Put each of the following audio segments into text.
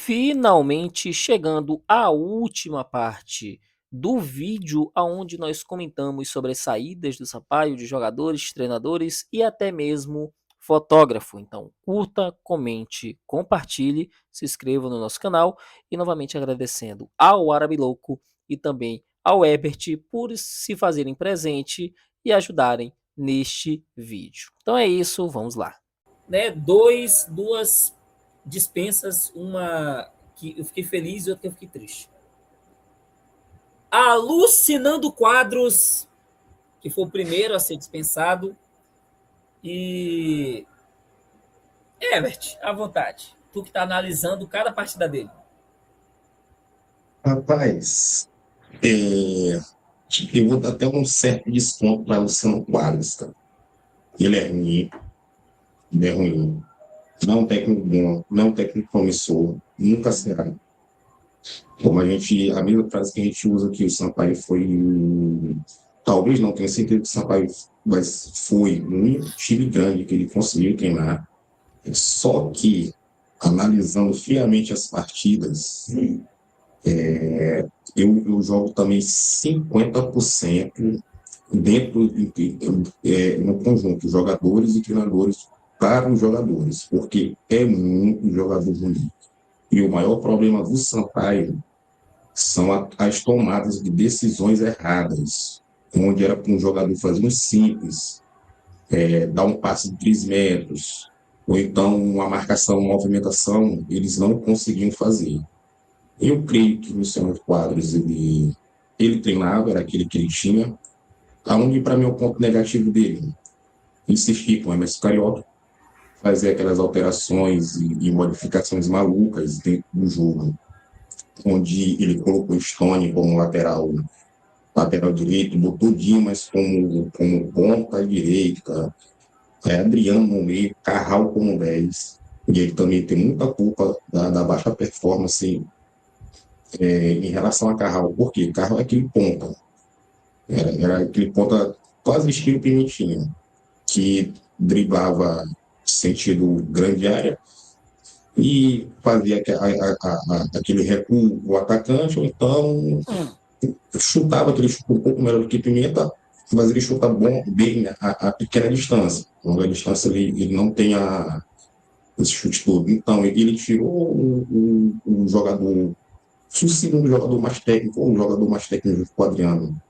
Finalmente chegando à última parte do vídeo aonde nós comentamos sobre as saídas do Sampaio de jogadores, treinadores e até mesmo fotógrafo. Então, curta, comente, compartilhe, se inscreva no nosso canal e novamente agradecendo ao Árabe Louco e também ao Ebert por se fazerem presente e ajudarem neste vídeo. Então é isso, vamos lá. Né, duas dispensas, uma que eu fiquei feliz e outra que eu fiquei triste. Alucinando Quadros, que foi o primeiro a ser dispensado. E Herbert, à vontade. Tu que está analisando cada partida dele. Rapaz, é, eu vou dar até um certo desconto para o Luciano Quadros, cara. Ele é ruim, ele é ruim. Não é um técnico bom, não é um técnico promissor, nunca será. Como a mesma frase que a gente usa aqui, o Sampaio foi, talvez não tenha certeza que o Sampaio, mas foi um time grande que ele conseguiu treinar. Só que, analisando friamente as partidas, eu jogo também 50% dentro no conjunto, jogadores e treinadores para os jogadores, porque é muito jogador ruim. E o maior problema do Sampaio são as tomadas de decisões erradas, onde era para um jogador fazer um simples, dar um passe de 3 metros, ou então uma marcação, uma movimentação, eles não conseguiam fazer. Eu creio que o Luciano Quadros, ele treinava, era aquele que ele tinha. Aonde, para mim, é o ponto negativo dele? Insistir com o Emerson Carioca, fazer aquelas alterações e modificações malucas dentro do jogo, onde ele colocou Stone como lateral direito, botou Dimas como ponta direita, Adriano no meio, Carral como 10. E ele também tem muita culpa da baixa performance em relação a Carral. Por quê? Carral é aquele ponta. Era aquele ponta quase estilo Pimentinha, que driblava sentido grande área e fazia aquele recuo o atacante, ou então chutava aquele chute um pouco melhor do que Pimenta, mas ele chuta bem a pequena distância. A longa distância ele não tem esse chute todo. Então ele tirou o jogador, o segundo jogador mais técnico, ou o jogador mais técnico do Adriano,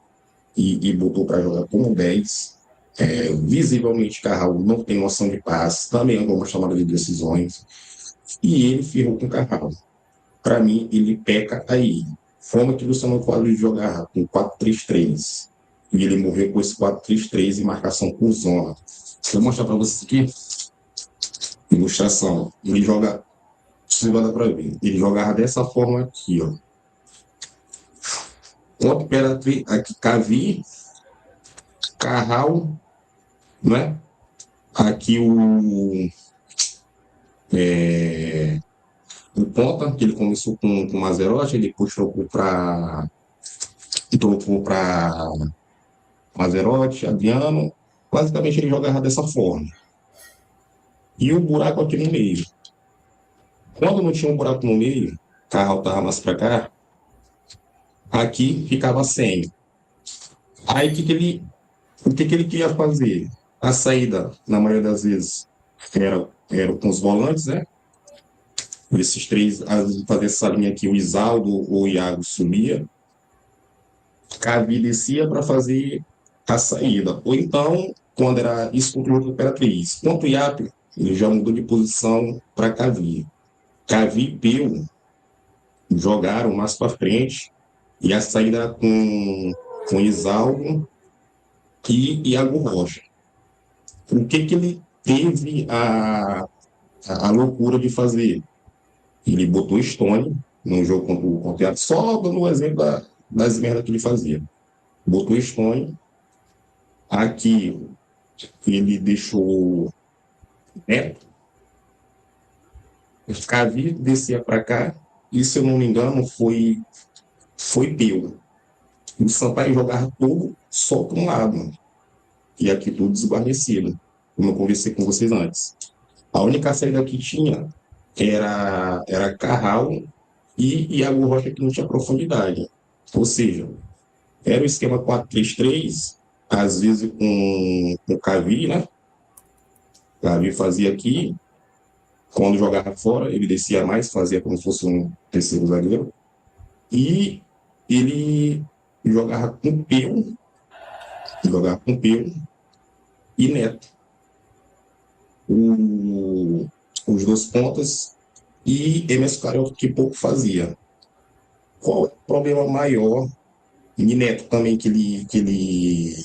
e botou para jogar como 10. Visivelmente, Carral não tem noção de passe, também é uma chamada de decisões, e ele ferrou com o Carral. Para mim, ele peca aí. Forma que o Luciano Quadros jogar com 4-3-3, e ele morreu com esse 4-3-3 em marcação por zona. Deixa eu mostrar para vocês aqui, ilustração. Ele joga, se vai dar para ver, ele jogava dessa forma aqui, ó. Contra Imperatriz, aqui, Cavi, Carral, né? Aqui o ponta, que ele começou com o Mazerotti, depois trocou para Mazerotti, Adriano. Basicamente ele jogava dessa forma. E o buraco aqui no meio. Quando não tinha um buraco no meio, carro estava mais para cá, aqui ficava sem. Aí o que ele queria fazer? A saída, na maioria das vezes, era com os volantes, né? Esses três, fazer essa linha aqui, o Isaldo ou o Iago subia, Cavi descia para fazer a saída. Ou então, quando era isso contra o Imperatriz. Quanto o Iap, ele já mudou de posição para Cavi. Cavi e Peu jogaram mais para frente, e a saída com Isaldo e Iago Rocha. O que ele teve a loucura de fazer? Ele botou Stone no jogo contra o Teatro, só dando um exemplo das merdas que ele fazia. Botou Stone, aqui ele deixou Neto, Cavi descia para cá, e se eu não me engano foi Peu. O Sampaio jogava todo só para um lado, e aqui tudo desguarnecido, como eu conversei com vocês antes. A única saída que tinha era Carral e Iago Rocha que não tinha profundidade. Ou seja, era o esquema 4-3-3, às vezes com o Cavi, né? O Cavi fazia aqui, quando jogava fora, ele descia mais, fazia como se fosse um terceiro zagueiro, e ele jogava com Peu e Neto. O, os dois pontas e Emerson Carioca, que pouco fazia. Qual é o problema maior? E Neto também, que ele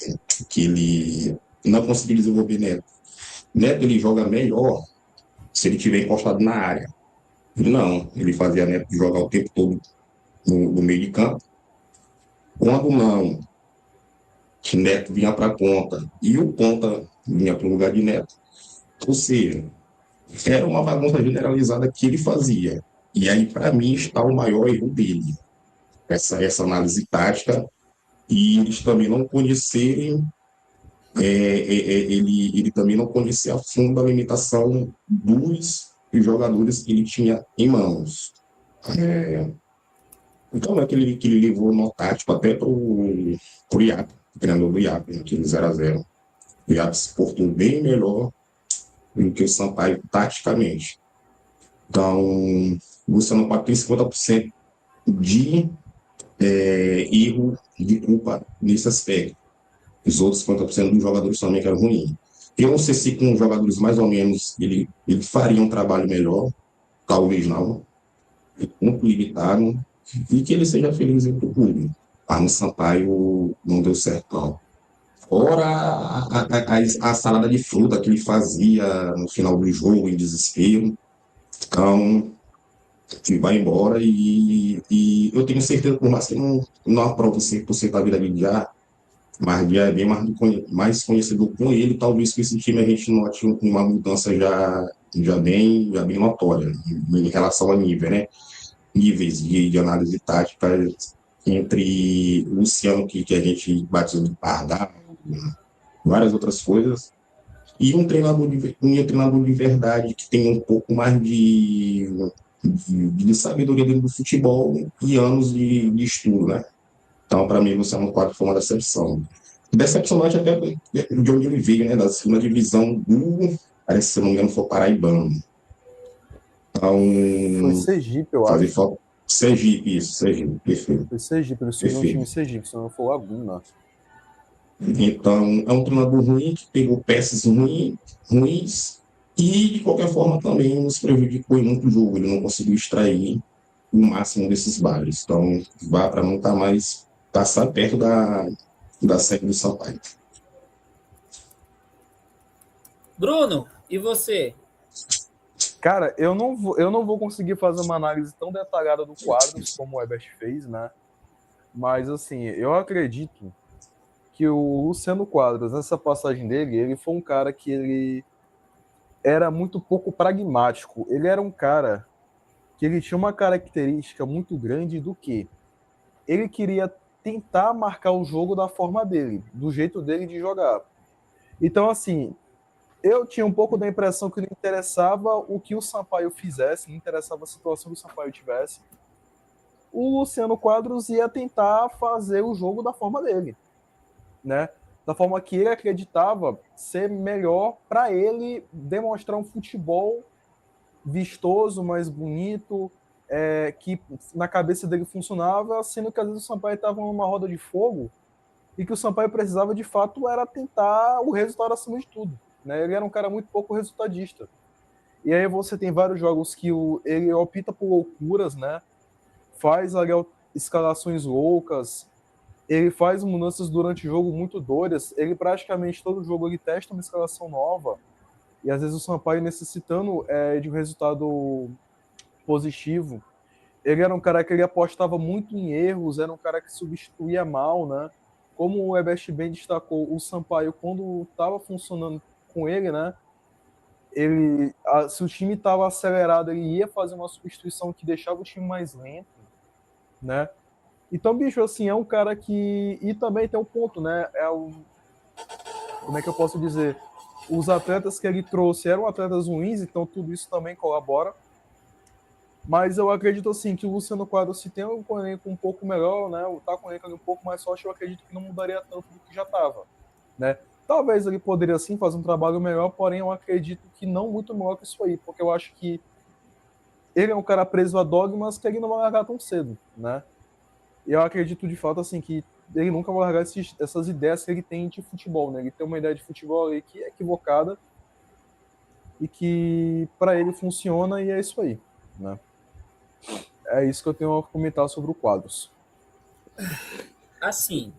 não conseguiu desenvolver Neto. Neto ele joga melhor se ele tiver encostado na área. Ele não, ele fazia Neto jogar o tempo todo no meio de campo. Quando não, que Neto vinha para a ponta e o ponta vinha para o lugar de Neto. Ou seja, era uma bagunça generalizada que ele fazia. E aí, para mim, está o maior erro dele. Essa análise tática e eles também não conhecerem, ele também não conhecia a fundo a limitação dos jogadores que ele tinha em mãos. É, então, é que ele levou no tático até para o IAP, o treinador do IAP, aquele 0-0. O IAP se portou bem melhor do que o Sampaio taticamente. Então, o Luciano Pato tem 50% de erro de culpa nesse aspecto. Os outros 50% dos jogadores também que eram ruins. Eu não sei se com jogadores mais ou menos ele faria um trabalho melhor, talvez não, muito limitado, e que ele seja feliz em o clube. Mas no Sampaio não deu certo, não. Fora a salada de fruta que ele fazia no final do jogo, em desespero. Então, que vai embora e eu tenho certeza, por mais que não aprovo 100% da vida de Já, mas já é bem mais conhecido com ele, talvez com esse time a gente note uma mudança já bem notória em relação a nível, né? Níveis de análise tática entre o Luciano, que a gente batizou de Pardal, várias outras coisas, e um treinador de verdade que tem um pouco mais de sabedoria dentro do futebol e anos de estudo, né? Então, para mim, o Luciano Quadro foi uma decepção. Decepcionante até de onde ele veio, né? Da segunda divisão parece, se não me engano, foi Paraibano. Foi Então, Sergipe, eu fazer acho. falta. Sergipe, isso, Sergipe, perfeito, Foi Sergipe, ele subiu um time em perfeito. Sergipe, senão foi Laguna. Então, é um treinador ruim que pegou peças ruins e, de qualquer forma, também nos prejudicou em muito jogo. Ele não conseguiu extrair o máximo desses bares. Então, vá para nunca mais passar perto da série do Sampaio. Bruno, e você? Cara, eu não vou conseguir fazer uma análise tão detalhada do Quadros como o Ebert fez, né? Mas, assim, eu acredito que o Luciano Quadros, nessa passagem dele, ele foi um cara que ele era muito pouco pragmático. Ele era um cara que ele tinha uma característica muito grande do que ele queria tentar marcar o jogo da forma dele, do jeito dele de jogar. Então, assim, eu tinha um pouco da impressão que não interessava o que o Sampaio fizesse, não interessava a situação que o Sampaio tivesse. O Luciano Quadros ia tentar fazer o jogo da forma dele, né? Da forma que ele acreditava ser melhor para ele demonstrar um futebol vistoso, mais bonito, que na cabeça dele funcionava, sendo que às vezes o Sampaio estava numa roda de fogo e que o Sampaio precisava de fato era tentar o resultado acima de tudo. Né? Ele era um cara muito pouco resultadista. E aí você tem vários jogos que ele opta por loucuras, né? Faz ali escalações loucas, ele faz mudanças durante o jogo muito doidas, ele praticamente todo jogo ele testa uma escalação nova, e às vezes o Sampaio necessitando de um resultado positivo. Ele era um cara que ele apostava muito em erros, era um cara que substituía mal, né? Como o Ebert bem destacou, o Sampaio, quando estava funcionando com ele, né? Se o time estava acelerado, ele ia fazer uma substituição que deixava o time mais lento, né? Então, bicho, assim, é um cara que. E também tem um ponto, né? Como é que eu posso dizer? Os atletas que ele trouxe eram atletas ruins, então tudo isso também colabora. Mas eu acredito assim que o Luciano Quadros, se tem um elenco um pouco melhor, né, tá com o elenco um pouco mais forte, eu acredito que não mudaria tanto do que já estava, né? Talvez ele poderia sim fazer um trabalho melhor, porém eu acredito que não muito melhor que isso aí, porque eu acho que ele é um cara preso a dogmas que ele não vai largar tão cedo, né? E eu acredito de fato assim que ele nunca vai largar essas ideias que ele tem de futebol, né? Ele tem uma ideia de futebol aí que é equivocada e que para ele funciona e é isso aí, né? É isso que eu tenho a comentar sobre o Quadros. Assim,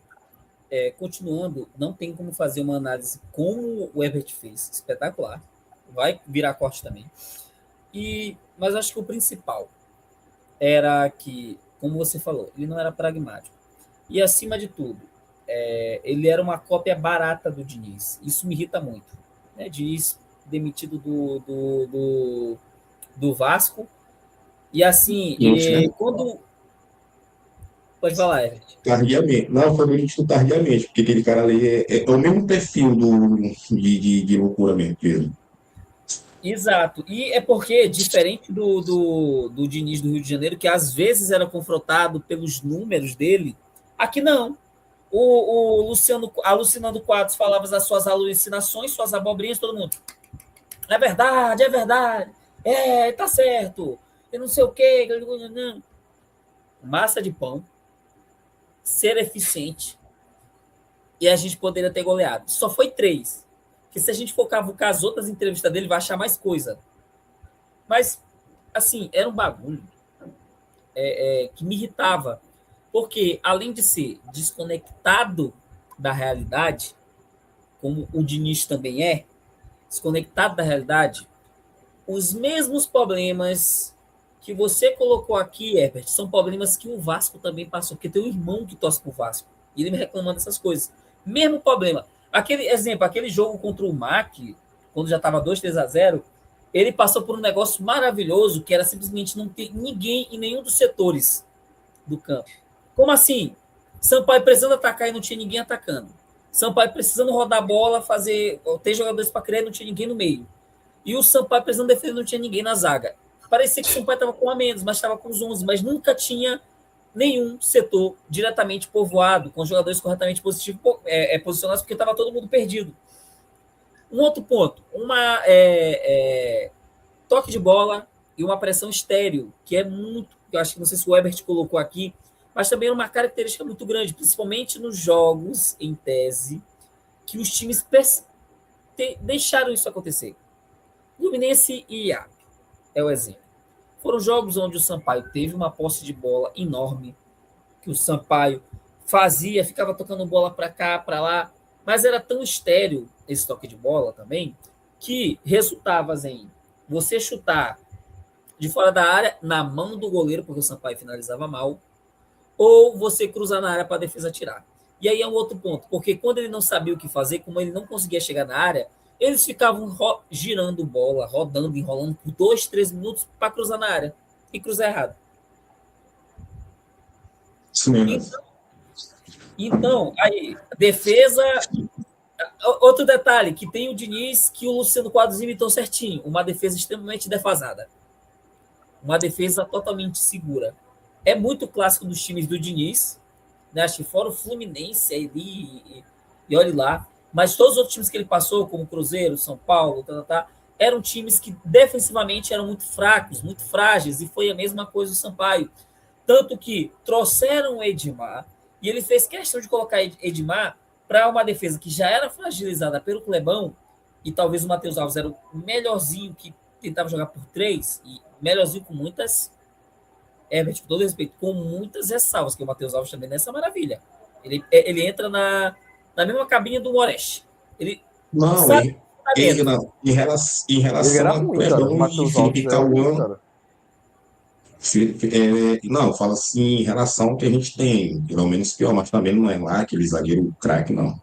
continuando, não tem como fazer uma análise como o Herbert fez, espetacular. Vai virar corte também. Mas acho que o principal era que, como você falou, ele não era pragmático. E acima de tudo, ele era uma cópia barata do Diniz. Isso me irrita muito. Né? Diniz demitido do Vasco. E assim, quando. Pode falar, Everett. Tardiamente. Não, foi demitido tardiamente, porque aquele cara ali é o mesmo perfil de loucura mesmo. Exato. E é porque, diferente do Diniz do Rio de Janeiro, que às vezes era confrontado pelos números dele, aqui não. O Luciano, alucinando Quadros, falava das suas alucinações, suas abobrinhas, todo mundo. É verdade, é verdade. Tá certo. Eu não sei o quê. Massa de pão, ser eficiente, e a gente poderia ter goleado. Só foi 3. Porque se a gente for cavucar as outras entrevistas dele, vai achar mais coisa. Mas, assim, era um bagulho que me irritava. Porque, além de ser desconectado da realidade, como o Diniz também é, desconectado da realidade, os mesmos problemas que você colocou aqui, Herbert, são problemas que o Vasco também passou, porque tem um irmão que torce pro Vasco, e ele me reclamando dessas coisas. Mesmo problema. Aquele jogo contra o MAC, quando já estava 2-3-0, ele passou por um negócio maravilhoso, que era simplesmente não ter ninguém em nenhum dos setores do campo. Como assim? Sampaio precisando atacar e não tinha ninguém atacando. Sampaio precisando rodar a bola, ter jogadores para criar e não tinha ninguém no meio. E o Sampaio precisando defender, não tinha ninguém na zaga. Parecia que o Sampaio estava com a menos, mas estava com os 11, mas nunca tinha nenhum setor diretamente povoado, com jogadores corretamente posicionados, porque estava todo mundo perdido. Um outro ponto, toque de bola e uma pressão estéreo, que é muito, eu acho que não sei se o Ebert colocou aqui, mas também é uma característica muito grande, principalmente nos jogos, em tese, que os times deixaram isso acontecer. Fluminense e IAP é o exemplo. Foram jogos onde o Sampaio teve uma posse de bola enorme, que o Sampaio ficava tocando bola para cá, para lá, mas era tão estéreo esse toque de bola também, que resultava em você chutar de fora da área, na mão do goleiro, porque o Sampaio finalizava mal, ou você cruzar na área para a defesa tirar. E aí é um outro ponto, porque quando ele não sabia o que fazer, como ele não conseguia chegar na área, eles ficavam girando bola, rodando, enrolando por 2-3 minutos para cruzar na área. E cruzar errado. Isso mesmo. Então, aí, defesa. Outro detalhe, que tem o Diniz, que o Luciano Quadros imitou certinho. Uma defesa extremamente defasada. Uma defesa totalmente segura. É muito clássico dos times do Diniz, né? Acho que fora o Fluminense ali, e olhe lá. Mas todos os outros times que ele passou, como Cruzeiro, São Paulo, eram times que defensivamente eram muito fracos, muito frágeis, e foi a mesma coisa do Sampaio. Tanto que trouxeram o Edmar, e ele fez questão de colocar Edmar para uma defesa que já era fragilizada pelo Clebão, e talvez o Matheus Alves era o melhorzinho que tentava jogar por 3, e melhorzinho com muitas, com todo respeito, com muitas ressalvas, que o Matheus Alves também nessa maravilha. Ele entra na mesma cabine do Moresh. Ele não, sabe em relação a Clebão e Felipe Cauã, não, fala assim em relação ao que a gente tem, pelo menos pior, mas também não é lá aquele zagueiro craque, não.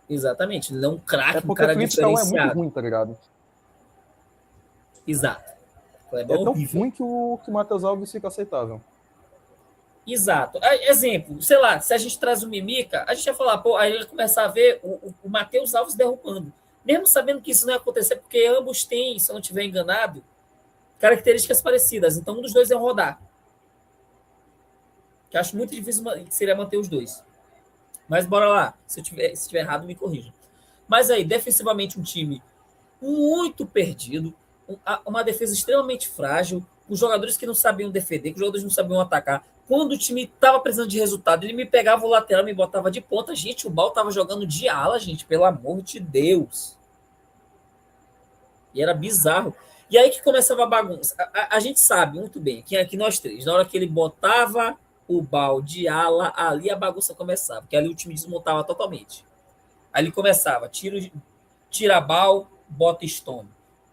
Exatamente, ele é um craque, um cara diferenciado. É muito ruim, tá ligado? Exato. É tão ruim que o Matheus Alves fica aceitável. Exato. Exemplo, sei lá, se a gente traz o Mimica, a gente vai falar, pô, aí ele começar a ver o Matheus Alves derrubando. Mesmo sabendo que isso não ia acontecer, porque ambos têm, se eu não estiver enganado, características parecidas. Então, um dos dois é rodar. Que eu acho muito difícil seria manter os dois. Mas bora lá. Se tiver errado, me corrija. Mas aí, defensivamente, um time muito perdido, uma defesa extremamente frágil, com jogadores que não sabiam defender, com jogadores que não sabiam atacar. Quando o time estava precisando de resultado, ele me pegava o lateral, me botava de ponta. Gente, o Bal estava jogando de ala, gente, pelo amor de Deus. E era bizarro. E aí que começava a bagunça. A gente sabe muito bem, quem é aqui nós três, na hora que ele botava o Bal de ala, ali a bagunça começava, porque ali o time desmontava totalmente. Aí ele começava, tira Bal, bota Stone.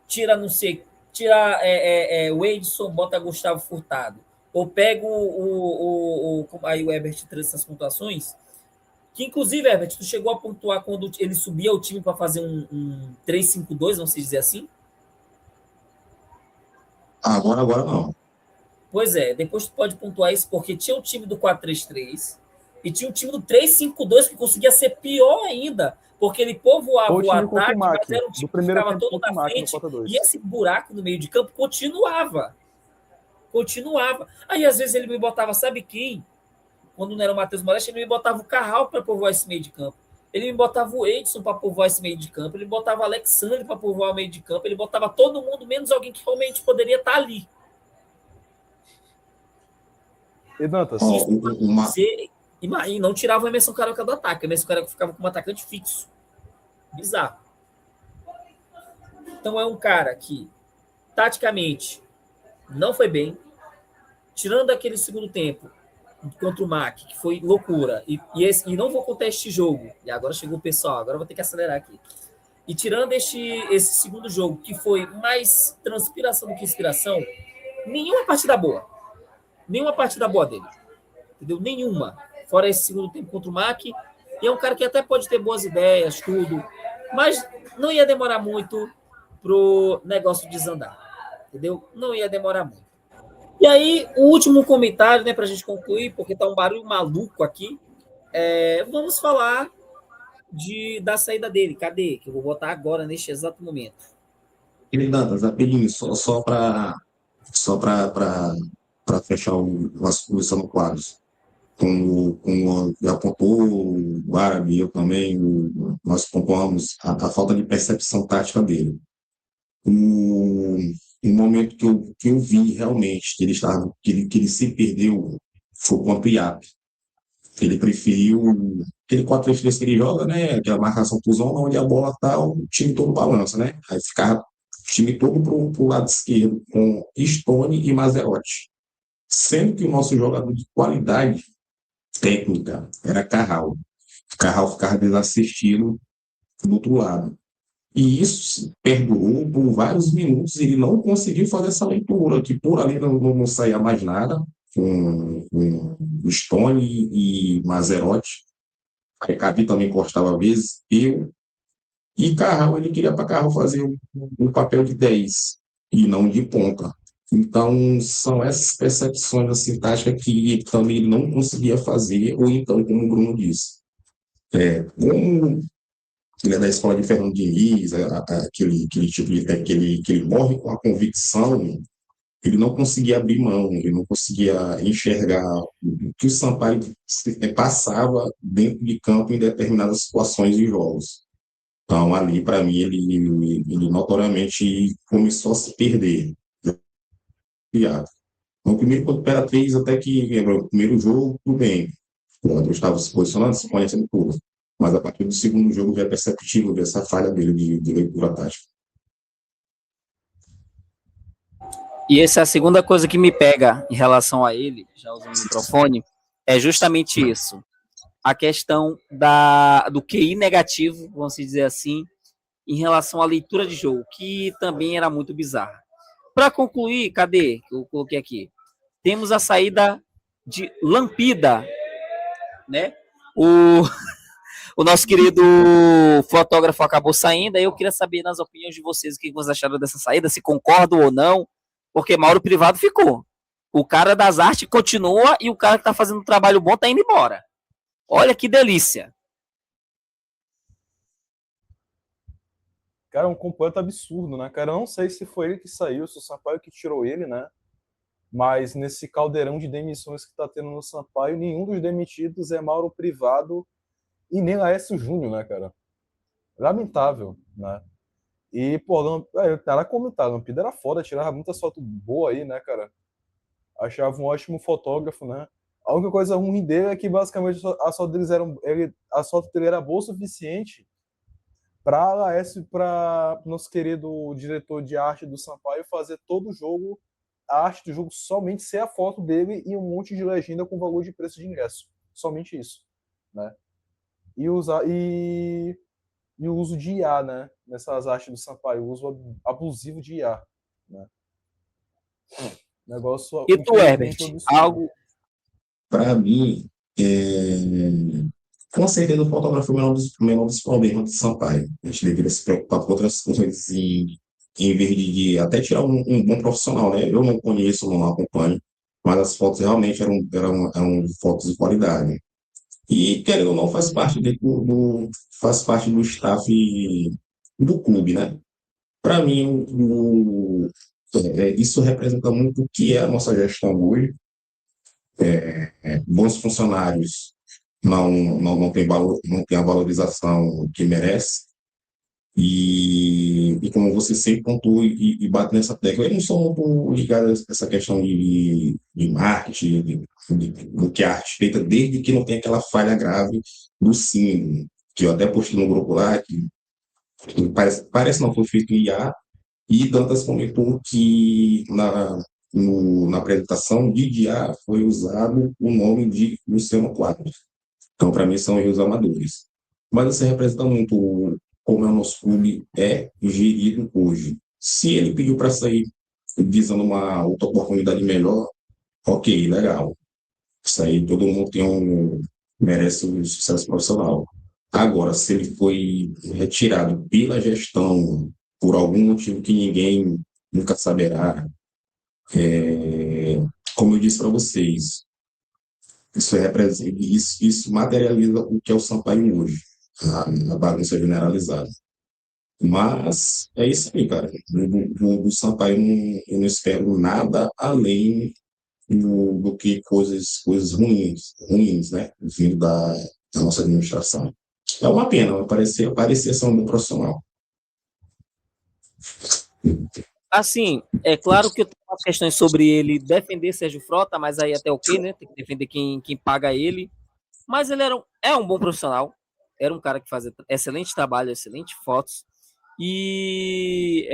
Tira, não sei, tira o Edson, bota Gustavo Furtado. Ou pega aí o Herbert traz essas pontuações, que inclusive, Herbert, tu chegou a pontuar quando ele subia o time para fazer um 3-5-2, vamos dizer assim? Agora não. Pois é, depois tu pode pontuar isso, porque tinha o time do 4-3-3 e tinha o time do 3-5-2 que conseguia ser pior ainda, porque ele povoava o ataque, mas era um time que ficava todo na frente, e esse buraco no meio de campo continuava. Aí, às vezes, ele me botava, sabe quem? Quando não era o Matheus Moraes, ele me botava o Carral para povoar esse meio de campo. Ele me botava o Edson para povoar esse meio de campo. Ele botava o Alexandre para povoar o meio de campo. Ele botava todo mundo, menos alguém que realmente poderia estar ali. E Dantas? E não tirava o Emerson Carioca do ataque. O Emerson Carioca ficava com um atacante fixo. Bizarro. Então é um cara que, taticamente, não foi bem. Tirando aquele segundo tempo contra o MAC, que foi loucura. E não vou contar este jogo. E agora chegou o pessoal, agora vou ter que acelerar aqui. E tirando esse segundo jogo, que foi mais transpiração do que inspiração, nenhuma partida boa. Nenhuma partida boa dele. Entendeu? Nenhuma. Fora esse segundo tempo contra o MAC. E é um cara que até pode ter boas ideias, tudo. Mas não ia demorar muito pro negócio desandar. Entendeu? Não ia demorar muito. E aí, o último comentário, né, pra gente concluir, porque tá um barulho maluco aqui. Vamos falar da saída dele. Cadê? Que eu vou botar agora, neste exato momento. Dantas, rapidinho, só para fechar o Luciano Quadros. Como apontou o Árabe, eu também, nós pontuamos a falta de percepção tática dele. O momento que eu vi realmente que ele se perdeu foi contra o IAP. Ele preferiu aquele 4-3-3 que ele joga, né? Aquela marcação por zona, onde a bola tá, o time todo balança, né? Aí ficava o time todo pro lado esquerdo, com Stone e Mazerotti. Sendo que o nosso jogador de qualidade técnica era Carral. Carral ficava desassistido do outro lado. E isso perdurou por vários minutos e ele não conseguiu fazer essa leitura, que por ali não saía mais nada, com Stone e Mazerotti. Aí Capi também cortava às vezes, e Carral, ele queria para Carral fazer um papel de 10 e não de ponta. Então, são essas percepções assim, táticas que também ele não conseguia fazer, ou então, como o Bruno disse, como ele é da escola de Fernando Diniz, aquele tipo de que ele morre com a convicção, ele não conseguia abrir mão, ele não conseguia enxergar o que o Sampaio passava dentro de campo em determinadas situações de jogos. Então, ali, para mim, ele notoriamente começou a se perder. No primeiro contra o Imperatriz, até que no primeiro jogo, tudo bem. O André estava se posicionando, se conhecendo tudo. Mas a partir do segundo jogo, já é perceptível essa falha dele de leitura tática. E essa é a segunda coisa que me pega em relação a ele, já usando o microfone, é justamente isso. A questão do QI negativo, vamos dizer assim, em relação à leitura de jogo, que também era muito bizarra. Para concluir, cadê? Eu coloquei aqui. Temos a saída de Lampida, né? O nosso querido fotógrafo acabou saindo, aí eu queria saber nas opiniões de vocês o que vocês acharam dessa saída, se concordam ou não, porque Mauro Privado ficou. O cara das artes continua e o cara que tá fazendo um trabalho bom tá indo embora. Olha que delícia. Cara, é um completo absurdo, né, cara? Eu não sei se foi ele que saiu, se o Sampaio que tirou ele, né? Mas nesse caldeirão de demissões que tá tendo no Sampaio, nenhum dos demitidos é Mauro Privado e nem Laércio Júnior, né, cara? Lamentável, né? E, pô, era comentar, Lampido era foda, tirava muita foto boa aí, né, cara? Achava um ótimo fotógrafo, né? A única coisa ruim dele é que basicamente as fotos deles eram. A foto dele era boa o suficiente para Laércio, para nosso querido diretor de arte do Sampaio fazer todo o jogo, a arte do jogo somente ser a foto dele e um monte de legenda com valor de preço de ingresso. Somente isso, né? E o uso de IA, né? Nessas artes do Sampaio, o uso abusivo de IA, né? Negócio E tu, Herbert, infelizmente absurdo. algo. Para mim, com certeza o fotógrafo é o menor dos problemas do Sampaio. A gente deveria se preocupar com outras coisas em vez de até tirar um bom profissional, né? Eu não conheço, não acompanho, mas as fotos realmente eram fotos de qualidade. E, querendo ou não, faz parte do staff do clube, né? Para mim, isso representa muito o que é a nossa gestão hoje. Bons funcionários não tem valor, não tem a valorização que merece. E como você sempre pontua e bate nessa tecla, eu não sou muito ligado a essa questão de marketing, do que a arte feita, desde que não tem aquela falha grave do símbolo, que eu até postei no grupo lá, que parece não foi feito em IA, e Dantas comentou que na apresentação de IA foi usado o nome de Luciano Quadros. Então, para mim, são erros amadores. Mas isso representa muito como é o nosso clube é gerido hoje. Se ele pediu para sair visando uma outra oportunidade melhor, ok, legal. Isso aí todo mundo merece um sucesso profissional. Agora, se ele foi retirado pela gestão por algum motivo que ninguém nunca saberá, como eu disse para vocês, isso materializa o que é o Sampaio hoje, a bagunça generalizada. Mas é isso aí, cara. Do Sampaio eu não espero nada além do que coisas ruins, né? Vindo da nossa administração. É uma pena, parecia ser um bom profissional. Assim, é claro que eu tenho umas questões sobre ele defender Sérgio Frota, mas aí até o quê, né? Tem que defender quem paga ele. Mas ele é um bom profissional. Era um cara que fazia excelente trabalho, excelentes fotos. E,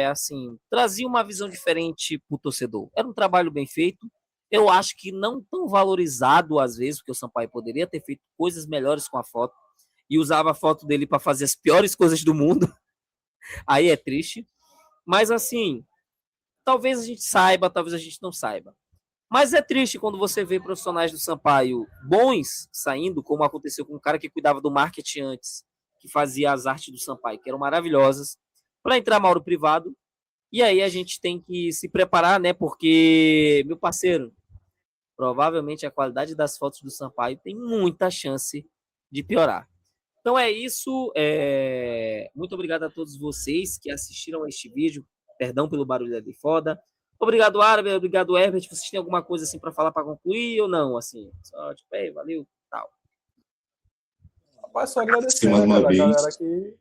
assim, trazia uma visão diferente para o torcedor. Era um trabalho bem feito. Eu acho que não tão valorizado às vezes, porque o Sampaio poderia ter feito coisas melhores com a foto e usava a foto dele para fazer as piores coisas do mundo. Aí é triste. Mas, assim, talvez a gente saiba, talvez a gente não saiba. Mas é triste quando você vê profissionais do Sampaio bons saindo, como aconteceu com um cara que cuidava do marketing antes, que fazia as artes do Sampaio, que eram maravilhosas, para entrar Mauro Privado. E aí a gente tem que se preparar, né? Porque, meu parceiro, provavelmente a qualidade das fotos do Sampaio tem muita chance de piorar. Então é isso. Muito obrigado a todos vocês que assistiram a este vídeo. Perdão pelo barulho ali foda. Obrigado, Árabe. Obrigado, Herbert. Vocês têm alguma coisa assim para falar para concluir ou não? Assim, só tipo, valeu, tal. Rapaz, só Sim, agradecer, mais né, uma cara? A vez, galera que.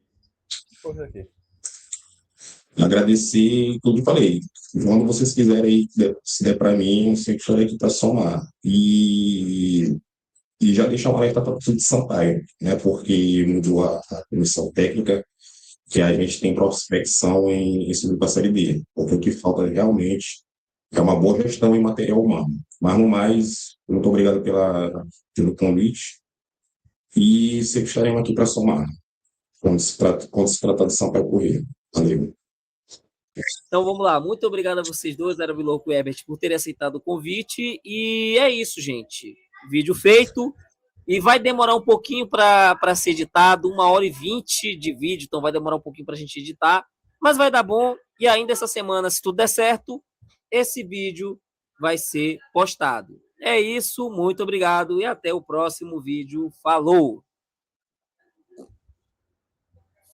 Poxa, aqui. agradecer tudo que falei. Quando vocês quiserem, se der para mim, eu sempre estarei aqui para somar. E já deixar um alerta para tudo de Sampaio, né? Porque mudou a comissão técnica, que a gente tem prospecção em subir para a Série B. Porque o que falta realmente é uma boa gestão em material humano. Mas, no mais, muito obrigado pelo convite e sempre estaremos aqui para somar, quando se trata de Sampaio Corrêa. Valeu. Então vamos lá. Muito obrigado a vocês dois, Árabe Louco e Herbert, por terem aceitado o convite. E é isso, gente. Vídeo feito. E vai demorar um pouquinho para ser editado, 1h20 de vídeo, então vai demorar um pouquinho para a gente editar, mas vai dar bom. E ainda essa semana, se tudo der certo, esse vídeo vai ser postado. É isso, muito obrigado e até o próximo vídeo. Falou!